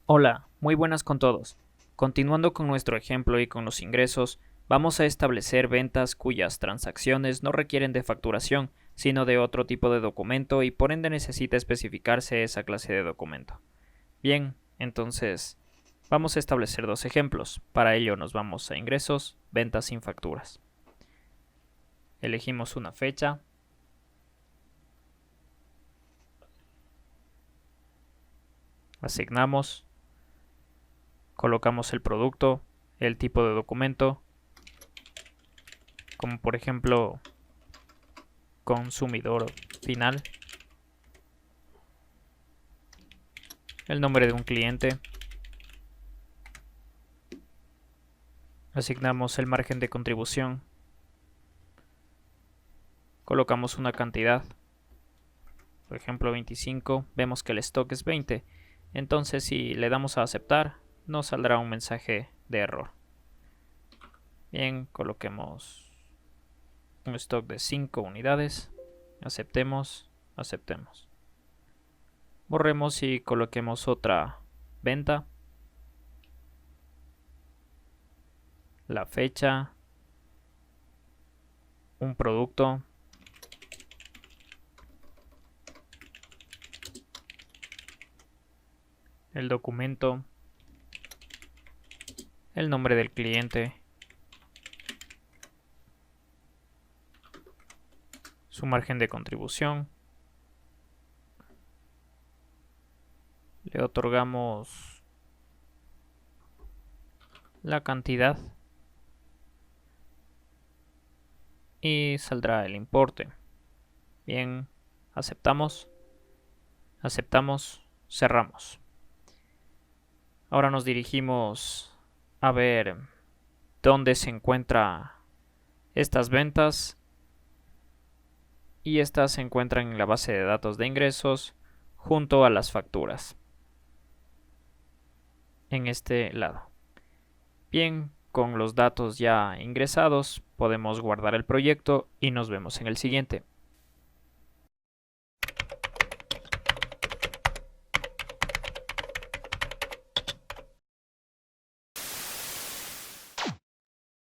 Hola, muy buenas con todos. Continuando con nuestro ejemplo y con los ingresos, vamos a establecer ventas cuyas transacciones no requieren de facturación, sino de otro tipo de documento y por ende necesita especificarse esa clase de documento. Bien, entonces vamos a establecer dos ejemplos. Para ello nos vamos a ingresos, ventas sin facturas. Elegimos una fecha. Asignamos. Colocamos el producto, el tipo de documento, como por ejemplo consumidor final, el nombre de un cliente, asignamos el margen de contribución, colocamos una cantidad, por ejemplo 25, vemos que el stock es 20, entonces si le damos a aceptar nos saldrá un mensaje de error. Bien, coloquemos un stock de 5 unidades, aceptemos. Borremos y coloquemos otra venta, la fecha, un producto, el documento, el nombre del cliente, su margen de contribución, le otorgamos la cantidad y saldrá el importe. Bien, aceptamos, cerramos. Ahora nos dirigimos a ver dónde se encuentran estas ventas y estas se encuentran en la base de datos de ingresos junto a las facturas en este lado. Bien, con los datos ya ingresados podemos guardar el proyecto y nos vemos en el siguiente.